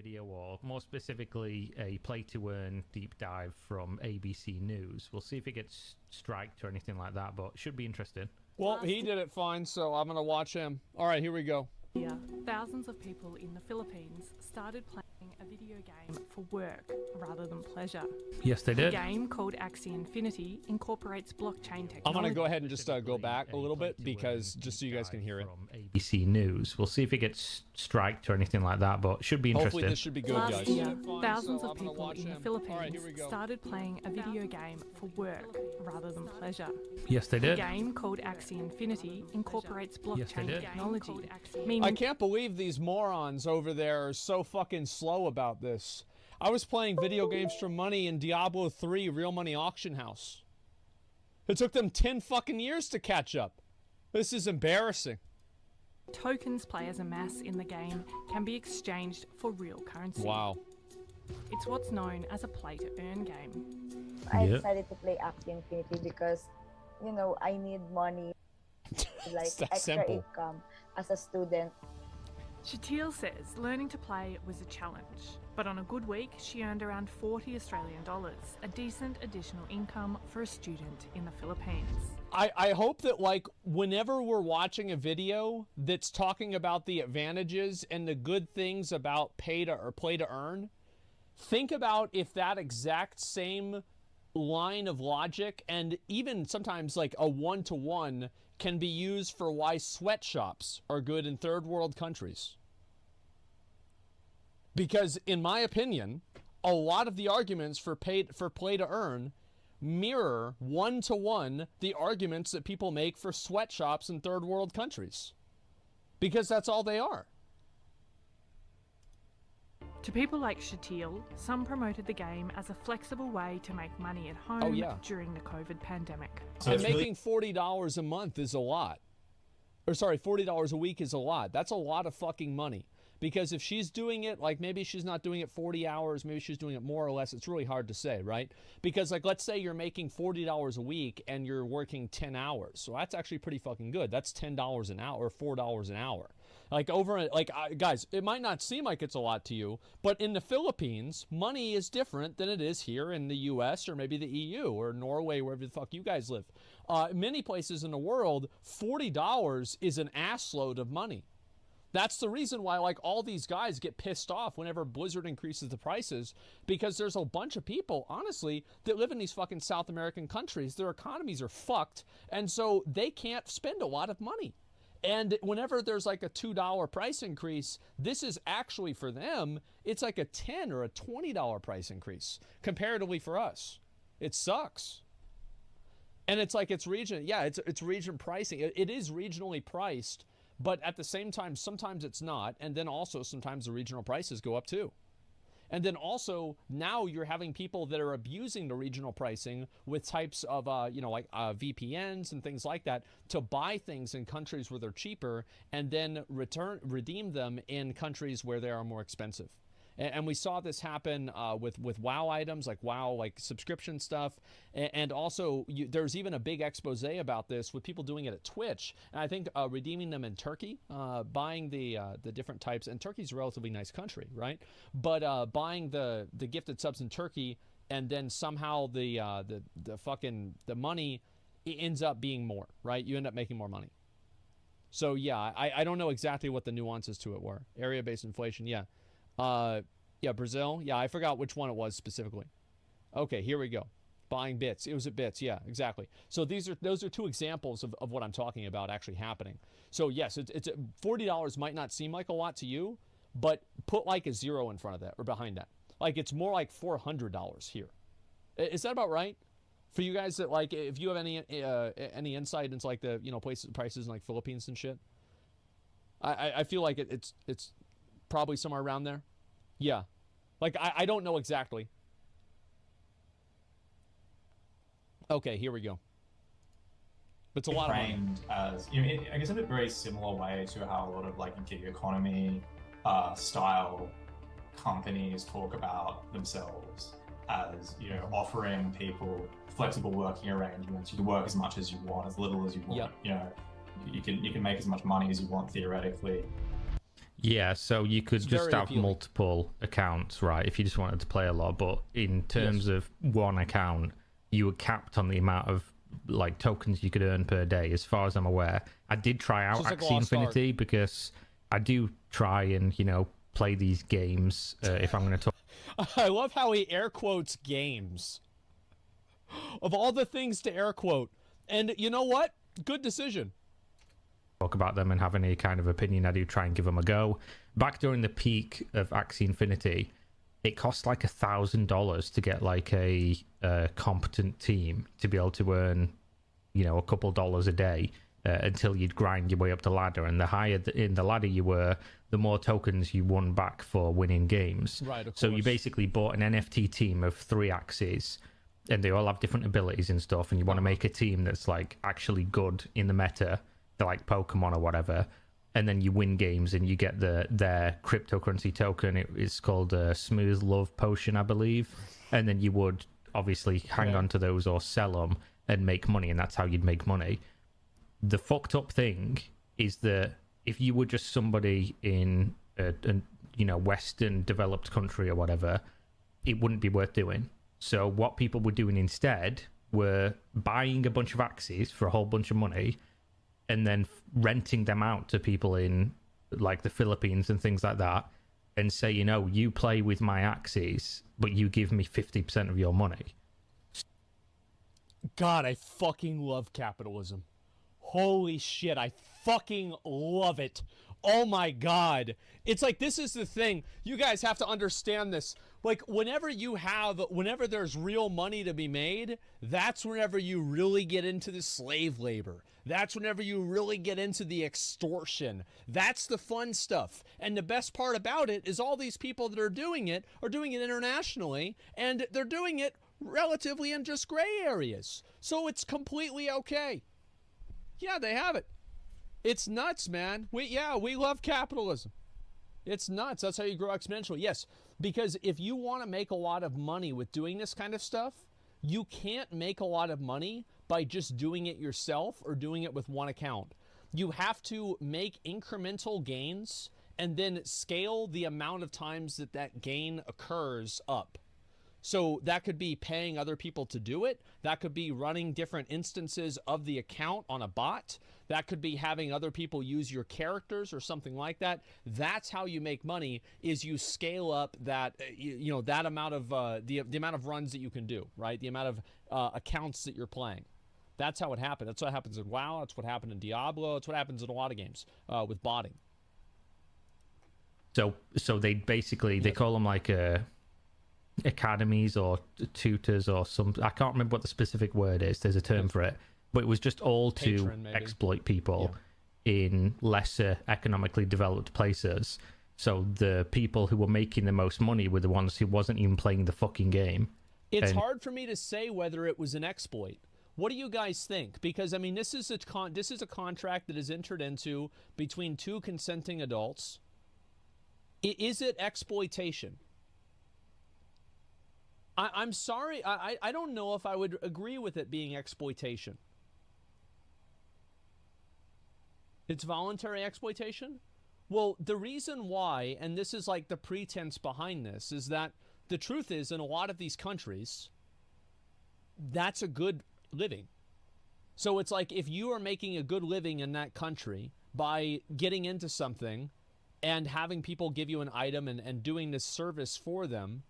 video, or more specifically, a play-to-earn deep dive from ABC News. We'll see if it gets striked or anything like that, but it should be interesting. Well, he did it fine, so I'm going to watch him. All right, here we go. Yeah, thousands of people in the Philippines started playing a video game for work rather than pleasure. Yes, they did. The game, called Axie Infinity, incorporates blockchain technology. I'm going to go ahead and just go back a little bit, because just so you guys can hear it. From ABC News. We'll see if it gets striked or anything like that, but it should be interesting. Hopefully this should be good, Last guys. year, thousands of people in the Philippines started playing a video game for work rather than pleasure. Yes, they The did. game, called Axie Infinity, incorporates Yes, they blockchain did. technology, I meaning can't believe these morons over there are so fucking slow about this. I was playing video games for money in Diablo 3 Real Money Auction House. It took them 10 fucking years to catch up. This is embarrassing. tokens players amass in the game can be exchanged for real currency. Wow. It's what's known as a play-to-earn game. I Yep. decided to play Axie Infinity because, you know, I need money, like It's that extra simple. income as a student. Shatil says learning to play was a challenge, but on a good week she earned around 40 Australian dollars, a decent additional income for a student in the Philippines. I hope that, like, whenever we're watching a video that's talking about the advantages and the good things about pay to play to earn, think about if that exact same line of logic, and even sometimes like a one-to-one, can be used for why sweatshops are good in third world countries. Because in my opinion, a lot of the arguments for play to earn mirror one-to-one the arguments that people make for sweatshops in third world countries. Because that's all they are. To people like Shatil, some promoted the game as a flexible way to make money at home during the COVID pandemic. So and making $40 a month is a lot. Or sorry, $40 a week is a lot. That's a lot of fucking money. Because if she's doing it, like maybe she's not doing it 40 hours, maybe she's doing it more or less, it's really hard to say, right? Because like, let's say you're making $40 a week and you're working 10 hours. So that's actually pretty fucking good. That's $10 an hour, or $4 an hour. Like guys, it might not seem like it's a lot to you, but in the Philippines, money is different than it is here in the US or maybe the EU or Norway, wherever the fuck you guys live. Many places in the world, $40 is an assload of money. That's the reason why, like, all these guys get pissed off whenever Blizzard increases the prices, because there's a bunch of people, honestly, that live in these fucking South American countries. Their economies are fucked, and so they can't spend a lot of money. And whenever there's like a $2 price increase, this is actually for them, it's like a $10 or a $20 price increase comparatively for us. It sucks. And it's like it's region pricing. It is regionally priced, but at the same time, sometimes it's not. And then also sometimes the regional prices go up too. And then also now you're having people that are abusing the regional pricing with types of, VPNs and things like that to buy things in countries where they're cheaper and then redeem them in countries where they are more expensive. And we saw this happen with WoW items, like WoW, like subscription stuff. And also, there's even a big expose about this with people doing it at Twitch. And I think redeeming them in Turkey, buying the different types. And Turkey's a relatively nice country, right? But buying the gifted subs in Turkey, and then somehow the money ends up being more, right? You end up making more money. So yeah, I don't know exactly what the nuances to it were. Area-based inflation, yeah. Brazil. Yeah, I forgot which one it was specifically. Okay, here we go. Buying bits. It was at bits. Yeah, exactly. So those are two examples of what I'm talking about actually happening. So yes, it's $40 might not seem like a lot to you, but put like a zero in front of that or behind that. Like it's more like $400 here. Is that about right? For you guys that, like, if you have any insight into like the prices in like Philippines and shit, I feel like it's probably somewhere around there. Yeah. Like, I don't know exactly. Okay, here we go. But it's a lot of money. Framed as, I guess in a very similar way to how a lot of like gig economy style companies talk about themselves as, offering people flexible working arrangements. You can work as much as you want, as little as you want. Yep. You can make as much money as you want theoretically. Yeah, so you could It's just very have appealing. multiple accounts, right, if you just wanted to play a lot. But in terms of one account, you were capped on the amount of like tokens you could earn per day, as far as I'm aware. I did try out So it's like Axie Lost Ark. Infinity because I do try and, play these games if I'm going to I love how he air quotes games. Of all the things to air quote. And you know what? Good decision. talk about them and have any kind of opinion. I do try and give them a go. Back during the peak of Axie Infinity, it cost like $1,000 to get like a competent team to be able to earn, a couple dollars a day until you'd grind your way up the ladder. And the higher in the ladder you were, the more tokens you won back for winning games. Right, of So course. you basically bought an NFT team of 3 Axies, and they all have different abilities and stuff, and you want to make a team that's like actually good in the meta, they're like Pokemon or whatever, and then you win games and you get their cryptocurrency token. It's called a Smooth Love Potion, I believe, and then you would obviously hang on to those or sell them and make money, and that's how you'd make money. The fucked up thing is that if you were just somebody in a Western developed country or whatever, it wouldn't be worth doing. So what people were doing instead were buying a bunch of Axies for a whole bunch of money and then renting them out to people in like the Philippines and things like that, and say, you play with my Axies, but you give me 50% of your money. God, I fucking love capitalism. Holy shit, I fucking love it. Oh my God. It's like, this is the thing. You guys have to understand this. Like, whenever there's real money to be made, that's whenever you really get into the slave labor. That's whenever you really get into the extortion. That's the fun stuff. And the best part about it is all these people that are doing it internationally, and they're doing it relatively in just gray areas. So it's completely okay. Yeah, they have it. It's nuts, man. We love capitalism. It's nuts. That's how you grow exponentially. Yes, because if you want to make a lot of money with doing this kind of stuff, you can't make a lot of money by just doing it yourself or doing it with one account. You have to make incremental gains and then scale the amount of times that gain occurs up. So that could be paying other people to do it. That could be running different instances of the account on a bot. That could be having other people use your characters or something like that. That's how you make money, is you scale up that, that amount of, the amount of runs that you can do, right? The amount of accounts that you're playing. That's how it happened. That's what happens in WoW. That's what happened in Diablo. That's what happens in a lot of games with botting. So they basically, they call them like academies or tutors or some, I can't remember what the specific word is, there's a term for it, but it was just all to Patron, maybe. exploit people in lesser economically developed places. So the people who were making the most money were the ones who wasn't even playing the fucking game. It's hard for me to say whether it was an exploit. What do you guys think? Because, I mean, this is a contract that is entered into between two consenting adults. Is it exploitation? I'm sorry, I don't know if I would agree with it being exploitation. It's voluntary exploitation? Well, the reason why, and this is like the pretense behind this, is that the truth is, in a lot of these countries, that's a good living. So it's like, if you are making a good living in that country by getting into something and having people give you an item and doing this service for them,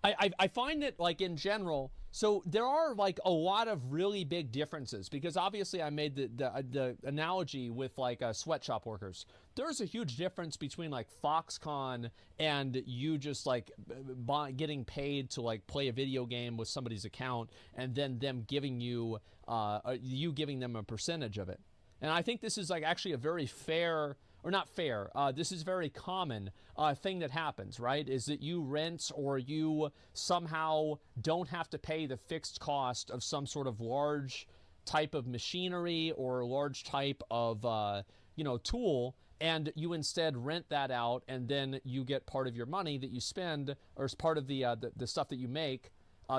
I find it, like, in general, so there are like a lot of really big differences, because obviously I made the analogy with like sweatshop workers. There's a huge difference between like Foxconn and you just like getting paid to like play a video game with somebody's account and then them giving you giving them a percentage of it. And I think this is like actually a very fair, or not fair, this is very common thing that happens, right? Is that you rent or you somehow don't have to pay the fixed cost of some sort of large type of machinery or large type of, tool, and you instead rent that out, and then you get part of your money that you spend, or as part of the stuff that you make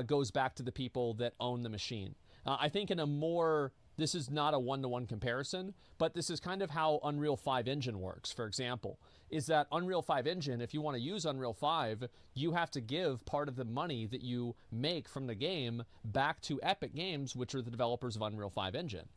goes back to the people that own the machine. I think in a more This is not a one-to-one comparison, but this is kind of how Unreal 5 Engine works, for example, is that Unreal 5 Engine, if you want to use Unreal 5, you have to give part of the money that you make from the game back to Epic Games, which are the developers of Unreal 5 Engine.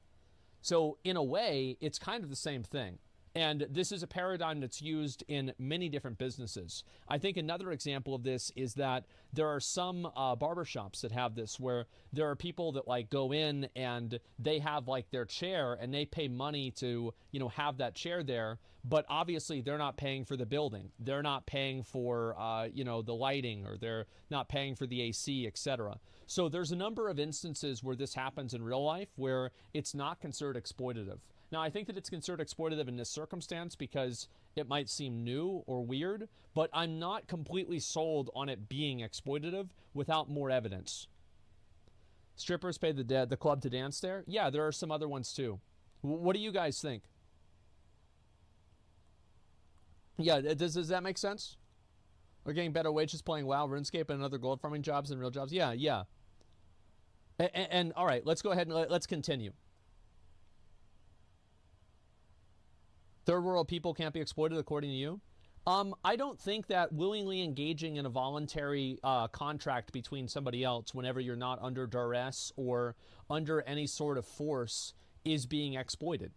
So in a way, it's kind of the same thing. And this is a paradigm that's used in many different businesses. I think another example of this is that there are some barbershops that have this, where there are people that like go in and they have like their chair and they pay money to, you know, have that chair there. But obviously they're not paying for the building. They're not paying for, you know, the lighting, or they're not paying for the AC, etc. So there's a number of instances where this happens in real life where it's not considered exploitative. Now, I think that it's considered exploitative in this circumstance because it might seem new or weird, but I'm not completely sold on it being exploitative without more evidence. Strippers pay the club to dance there? Yeah, there are some other ones too. What do you guys think? Yeah, does that make sense? We're getting better wages playing WoW, RuneScape, and other gold farming jobs than real jobs? Yeah, yeah. And all right, let's go ahead and let's continue. Third world people can't be exploited, according to you? I don't think that willingly engaging in a voluntary contract between somebody else whenever you're not under duress or under any sort of force is being exploited.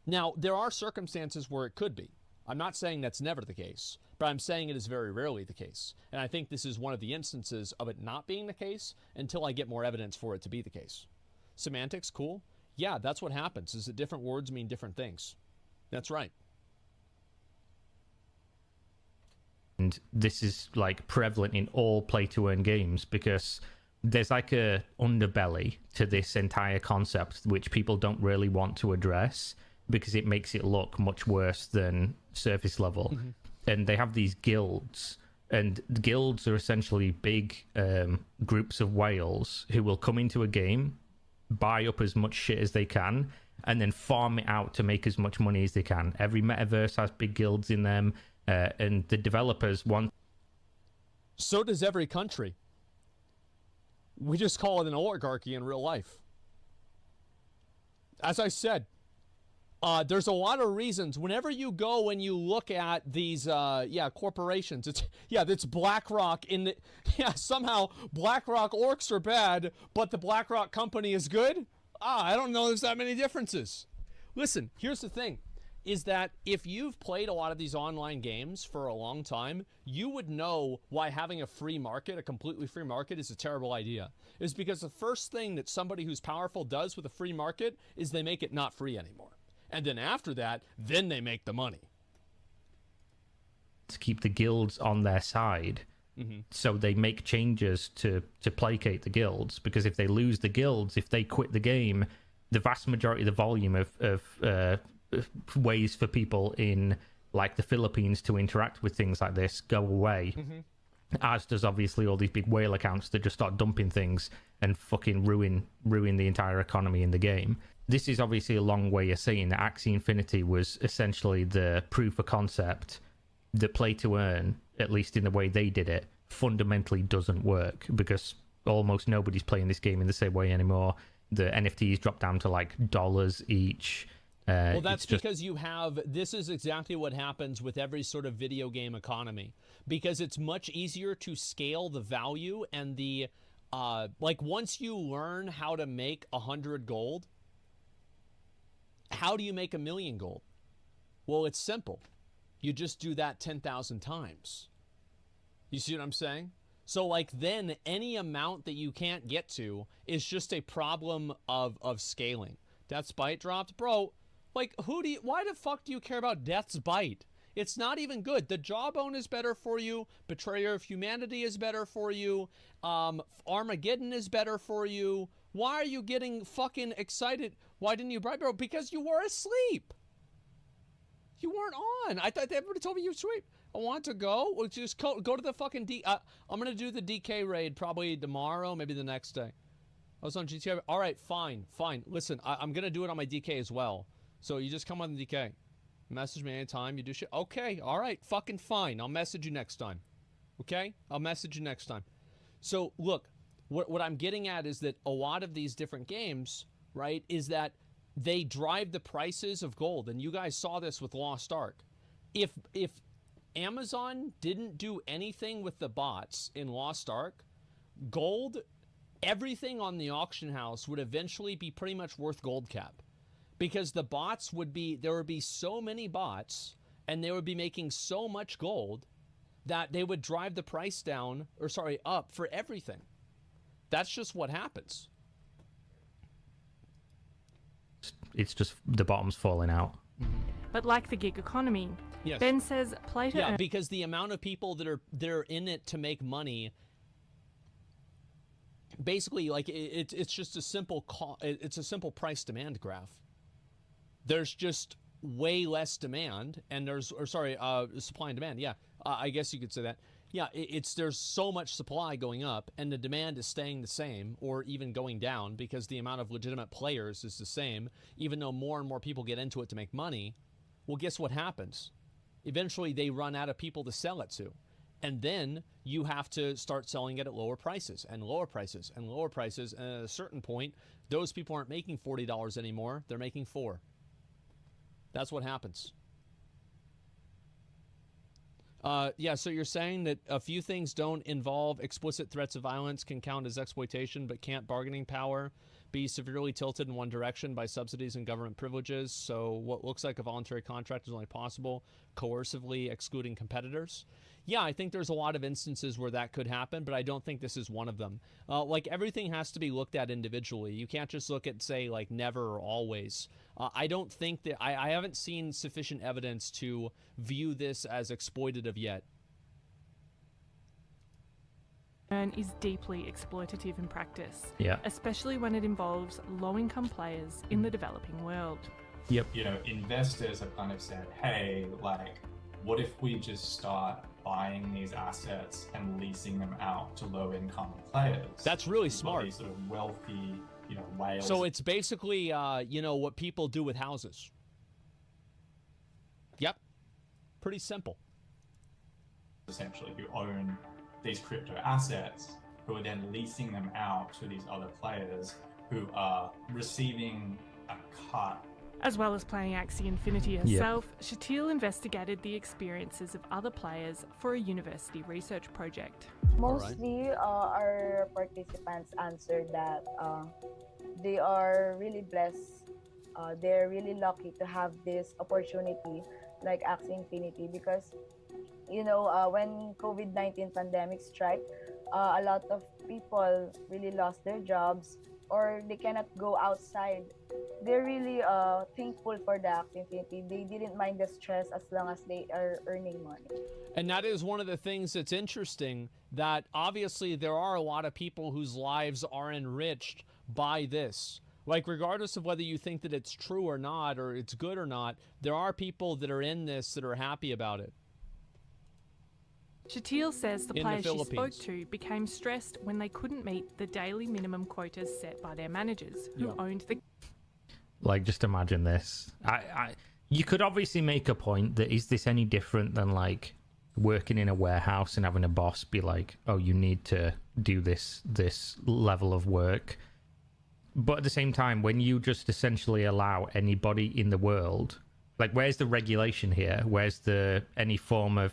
Now, there are circumstances where it could be. I'm not saying that's never the case, but I'm saying it is very rarely the case. And I think this is one of the instances of it not being the case until I get more evidence for it to be the case. Semantics, cool. Yeah, that's what happens, is that different words mean different things. That's right. And this is like prevalent in all play-to-earn games because there's like a underbelly to this entire concept which people don't really want to address because it makes it look much worse than surface level. Mm-hmm. And they have these guilds, and guilds are essentially big groups of whales who will come into a game, buy up as much shit as they can, and then farm it out to make as much money as they can. Every metaverse has big guilds in them, and the developers want... So does every country. We just call it an oligarchy in real life. As I said, there's a lot of reasons. Whenever you go and you look at these, corporations, it's BlackRock in the... Yeah, somehow BlackRock orcs are bad, but the BlackRock company is good? I don't know there's that many differences. Listen, here's the thing, is that if you've played a lot of these online games for a long time, you would know why having a free market, a completely free market, is a terrible idea. It's because the first thing that somebody who's powerful does with a free market is they make it not free anymore. And then after that, then they make the money. To keep the guilds on their side. Mm-hmm. So they make changes to placate the guilds, because if they lose the guilds, if they quit the game, the vast majority of the volume of ways for people in like the Philippines to interact with things like this go away. Mm-hmm. As does obviously all these big whale accounts that just start dumping things and fucking ruin the entire economy in the game. This is obviously a long way of saying that Axie Infinity was essentially the proof of concept that play to earn, at least in the way they did it, fundamentally doesn't work, because almost nobody's playing this game in the same way anymore. The NFTs drop down to like dollars each. Well, that's because you have... This is exactly what happens with every sort of video game economy, because it's much easier to scale the value and the... like, once you learn how to make 100 gold, how do you make 1,000,000 gold? Well, it's simple. You just do that 10,000 times. You see what I'm saying? So, like, then any amount that you can't get to is just a problem of scaling. Death's Bite dropped? Bro, like, why the fuck do you care about Death's Bite? It's not even good. The Jawbone is better for you. Betrayer of Humanity is better for you. Armageddon is better for you. Why are you getting fucking excited? Why didn't you buy, bro? Because you were asleep. You weren't on. I thought everybody told me you were asleep. I want to go. Well, just go to the fucking I'm going to do the DK raid probably tomorrow, maybe the next day. I was on GTA. All right, fine. Listen, I'm going to do it on my DK as well. So you just come on the DK. Message me anytime you do shit. Okay, all right, fucking fine. I'll message you next time. Okay? I'll message you next time. So, look, what I'm getting at is that a lot of these different games right, is that they drive the prices of gold. And you guys saw this with Lost Ark. If Amazon didn't do anything with the bots in Lost Ark, gold, everything on the auction house would eventually be pretty much worth gold cap. Because the bots there would be so many bots, and they would be making so much gold that they would drive the price down, up for everything. That's just what happens. It's just the bottom's falling out. But like the gig economy, Yes. Ben says play to earn. Because the amount of people that are in it to make money, basically, like it's just a simple it's a simple price demand graph. There's just way less demand, and supply and demand. Yeah, I guess you could say that. Yeah, there's so much supply going up, and the demand is staying the same or even going down because the amount of legitimate players is the same, even though more and more people get into it to make money. Well, guess what happens? Eventually, they run out of people to sell it to. And then you have to start selling it at lower prices and lower prices and lower prices. And at a certain point, those people aren't making $40 anymore. They're making $4. That's what happens. So you're saying that a few things don't involve explicit threats of violence can count as exploitation, but can't bargaining power be severely tilted in one direction by subsidies and government privileges? So what looks like a voluntary contract is only possible, coercively excluding competitors? Yeah, I think there's a lot of instances where that could happen, but I don't think this is one of them. Like, everything has to be looked at individually. You can't just look at, say, like, never or always. I don't think that... I haven't seen sufficient evidence to view this as exploitative yet. Is deeply exploitative in practice, Yeah. especially when it involves low-income players in the developing world. Yep. You know, investors have kind of said, hey, like, what if we just start buying these assets and leasing them out to low-income players? That's really smart. These sort of wealthy, whales. So it's basically, what people do with houses. Yep. Pretty simple. Essentially, who own these crypto assets, who are then leasing them out to these other players who are receiving a cut. As well as playing Axie Infinity herself, Shatil investigated the experiences of other players for a university research project. Mostly, our participants answered that they are really blessed. They're really lucky to have this opportunity like Axie Infinity because, when COVID-19 pandemic struck, a lot of people really lost their jobs or they cannot go outside. They're really thankful for the Axie Infinity. They didn't mind the stress as long as they are earning money. And that is one of the things that's interesting, that obviously there are a lot of people whose lives are enriched by this. Like, regardless of whether you think that it's true or not, or it's good or not, there are people that are in this that are happy about it. Shatil says the In the players she spoke Philippines. to became stressed when they couldn't meet the daily minimum quotas set by their managers, who owned the... Like, just imagine this. You could obviously make a point that is this any different than, like, working in a warehouse and having a boss be like, oh, you need to do this level of work. But at the same time, when you just essentially allow anybody in the world, like, where's the regulation here? Where's any form of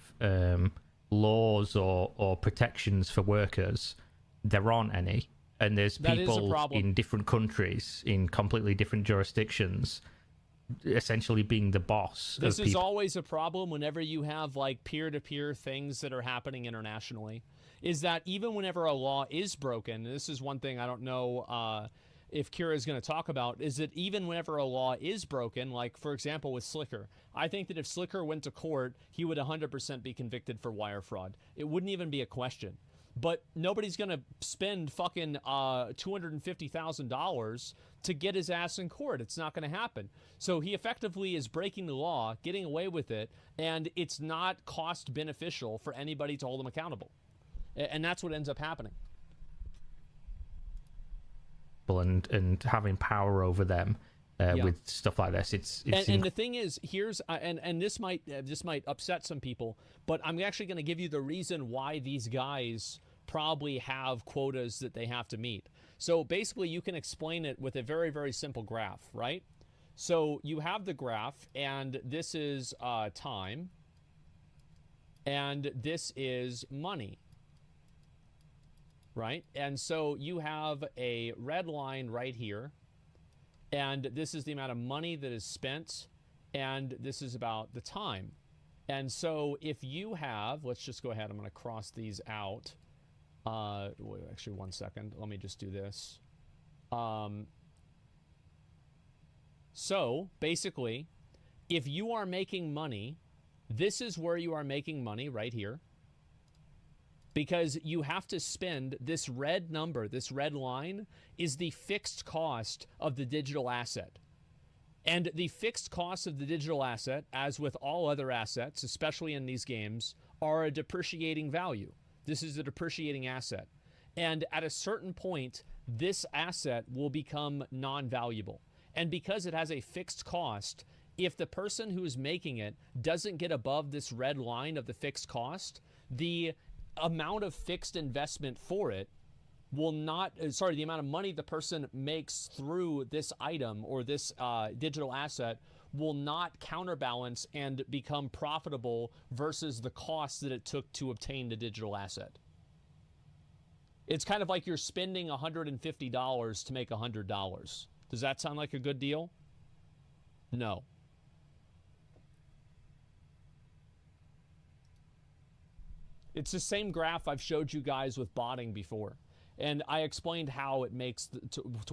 laws or protections for workers? There aren't any. And there's people in different countries, in completely different jurisdictions, essentially being the boss. This is always a problem whenever you have, like, peer-to-peer things that are happening internationally, is that even whenever a law is broken, and this is one thing I don't know if Kira is going to talk about, is that even whenever a law is broken, like, for example, with Slicker, I think that if Slicker went to court, he would 100% be convicted for wire fraud. It wouldn't even be a question. But nobody's going to spend fucking $250,000 to get his ass in court. It's not going to happen. So he effectively is breaking the law, getting away with it, and it's not cost beneficial for anybody to hold him accountable. And that's what ends up happening. And having power over them with stuff like this. And the thing is, here's and this might upset some people, but I'm actually going to give you the reason why these guys probably have quotas that they have to meet. So basically, you can explain it with a very, very simple graph, right? So you have the graph, and this is time, and this is money, right? And so you have a red line right here, and this is the amount of money that is spent, and this is about the time. And so if you have, let's just go ahead, I'm going to cross these out. Wait, actually, 1 second. Let me just do this. So basically, if you are making money, this is where you are making money right here. Because you have to spend this red number, this red line, is the fixed cost of the digital asset. And the fixed costs of the digital asset, as with all other assets, especially in these games, are a depreciating value. This is a depreciating asset. And at a certain point, this asset will become non-valuable. And because it has a fixed cost, if the person who is making it doesn't get above this red line of the fixed cost, the amount of fixed investment for it will not, the amount of money the person makes through this item or this digital asset will not counterbalance and become profitable versus the cost that it took to obtain the digital asset. It's kind of like you're spending $150 to make $100. Does that sound like a good deal? No. It's the same graph I've showed you guys with botting before. And I explained how it makes to